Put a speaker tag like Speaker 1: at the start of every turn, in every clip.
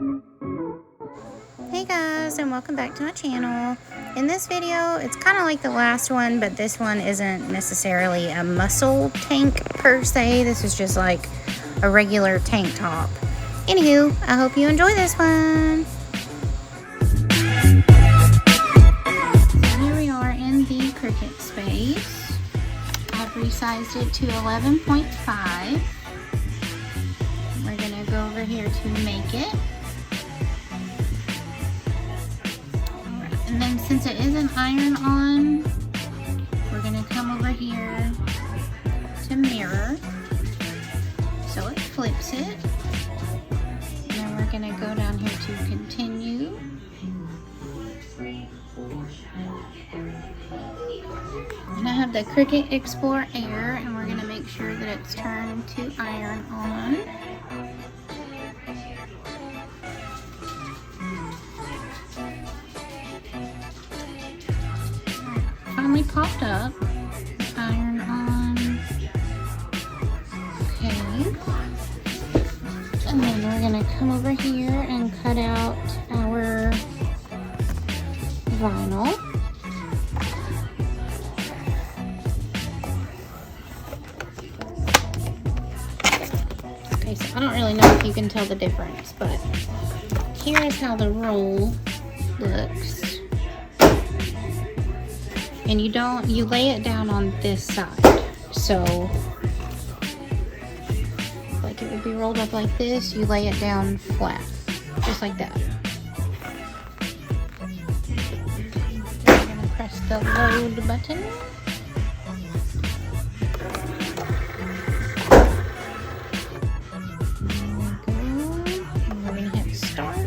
Speaker 1: Hey guys, and welcome back to my channel. In this video, it's kind of like the last one, but this one isn't necessarily a muscle tank per se. This is just like a regular tank top. Anywho, I hope you enjoy this one. So here we are in the Cricut space. I've resized it to 11.5. We're gonna go over here to make it. And then since it is an iron-on, we're gonna come over here to mirror, so it flips it. And then we're gonna go down here to continue. And I have the Cricut Explore Air, and we're gonna make sure that it's turned to iron-on. Finally popped up. Iron on. Okay. And then we're gonna come over here and cut out our vinyl. Okay, so I don't really know if you can tell the difference, but here is how the roll looks. And you lay it down on this side. So, like it would be rolled up like this, you lay it down flat, just like that. I'm gonna press the load button. There we go. And we're gonna hit start.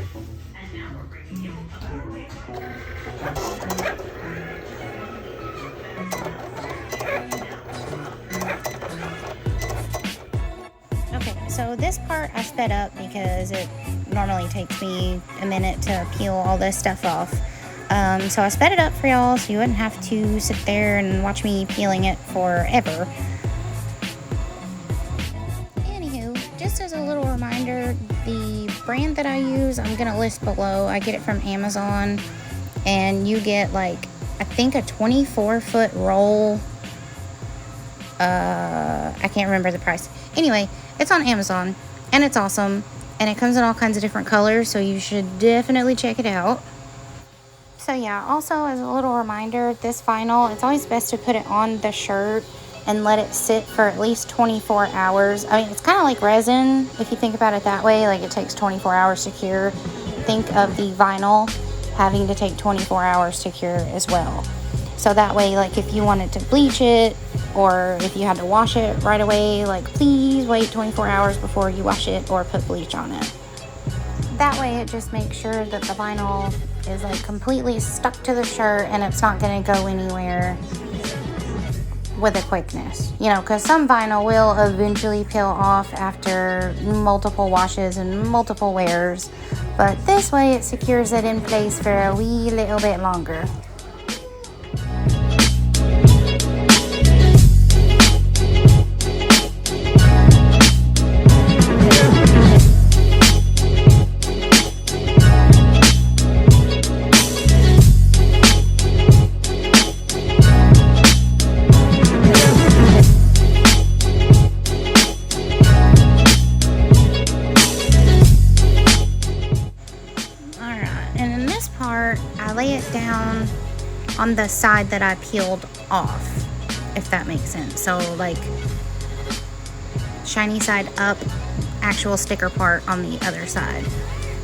Speaker 1: So this part I sped up because it normally takes me a minute to peel all this stuff off. So I sped it up for y'all so you wouldn't have to sit there and watch me peeling it forever. Anywho, just as a little reminder, the brand that I use, I'm going to list below. I get it from Amazon, and you get like, I think a 24-foot roll. I can't remember the price. Anyway, it's on Amazon, and it's awesome, and it comes in all kinds of different colors, so you should definitely check it out. So yeah, also as a little reminder, this vinyl, it's always best to put it on the shirt and let it sit for at least 24 hours. I mean, it's kind of like resin, if you think about it that way, like it takes 24 hours to cure. Think of the vinyl having to take 24 hours to cure as well. So that way, like if you wanted to bleach it, or if you had to wash it right away, like please wait 24 hours before you wash it or put bleach on it. That way it just makes sure that the vinyl is like completely stuck to the shirt and it's not gonna go anywhere with a quickness. You know, because some vinyl will eventually peel off after multiple washes and multiple wears. But this way it secures it in place for a wee little bit longer. I lay it down on the side that I peeled off, if that makes sense. So like shiny side up, actual sticker part on the other side.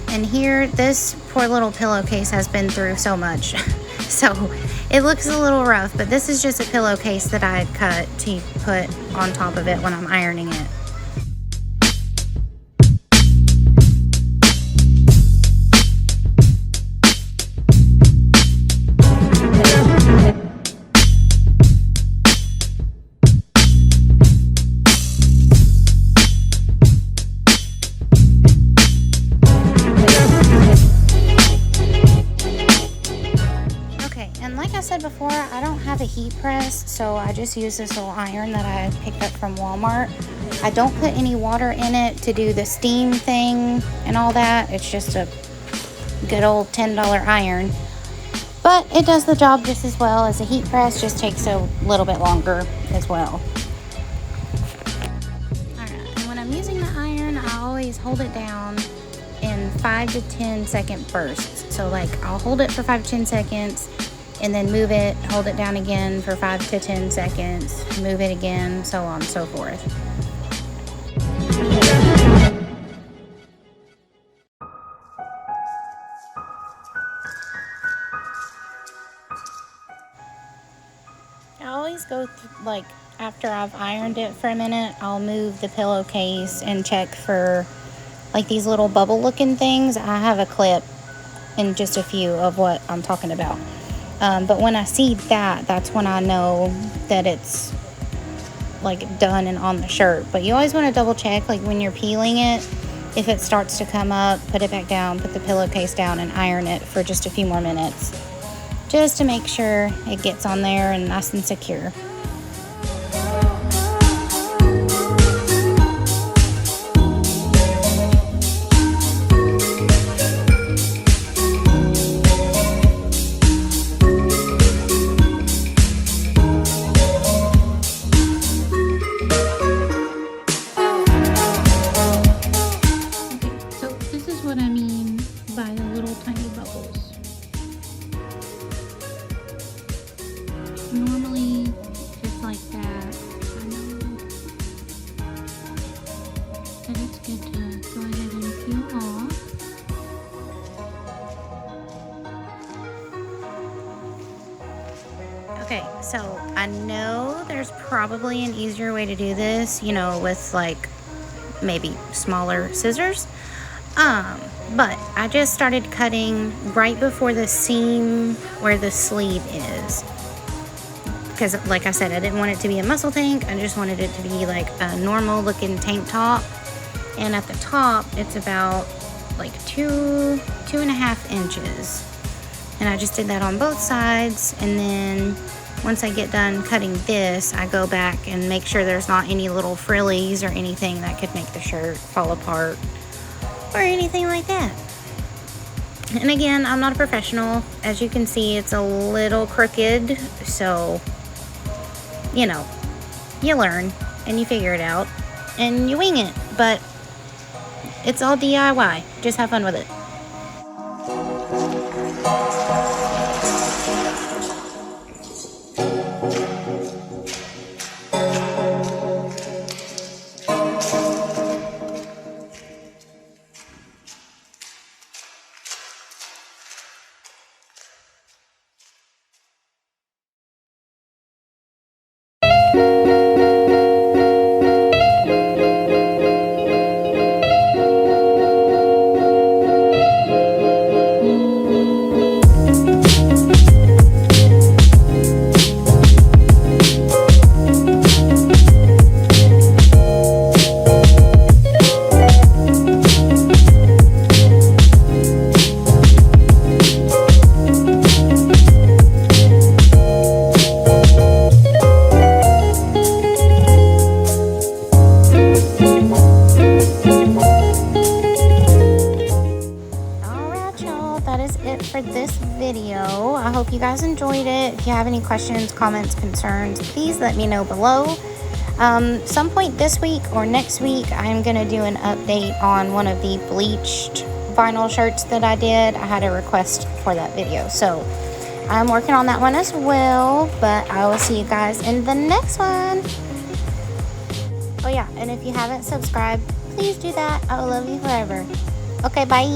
Speaker 1: And here, this poor little pillowcase has been through so much. So it looks a little rough, but this is just a pillowcase that I had cut to put on top of it when I'm ironing it. said before, I don't have a heat press, so I just use this little iron that I picked up from Walmart. I don't put any water in it to do the steam thing and all that. It's just a good old $10 iron. But it does the job just as well as a heat press, just takes a little bit longer as well. Alright, and when I'm using the iron, I always hold it down in 5 to 10 second bursts. So like I'll hold it for 5 to 10 seconds and then move it, hold it down again for 5 to 10 seconds, move it again, so on and so forth. I always go through, like, after I've ironed it for a minute, I'll move the pillowcase and check for like these little bubble looking things. I have a clip in just a few of what I'm talking about. But when I see that, that's when I know that it's like done and on the shirt. But you always want to double check, like when you're peeling it, if it starts to come up, put it back down, put the pillowcase down and iron it for just a few more minutes, just to make sure it gets on there and nice and secure.
Speaker 2: Normally, just like that, I know that it's good to go ahead and peel off.
Speaker 1: Okay, so I know there's probably an easier way to do this, you know, with like maybe smaller scissors. But I just started cutting right before the seam where the sleeve is. Because like I said, I didn't want it to be a muscle tank. I just wanted it to be like a normal looking tank top. And at the top, it's about like 2.5 inches. And I just did that on both sides. And then once I get done cutting this, I go back and make sure there's not any little frillies or anything that could make the shirt fall apart or anything like that. And again, I'm not a professional. As you can see, it's a little crooked, so you know, you learn and you figure it out and you wing it, but it's all DIY. Just have fun with it. For this video, I hope you guys enjoyed it. If you have any questions, comments, concerns, please let me know below. Some point this week or next week, I'm gonna do an update on one of the bleached vinyl shirts that I did. I had a request for that video, so I'm working on that one as well. But I will see you guys in the next one. Oh yeah, and if you haven't subscribed, please do that. I will love you forever. Okay, bye.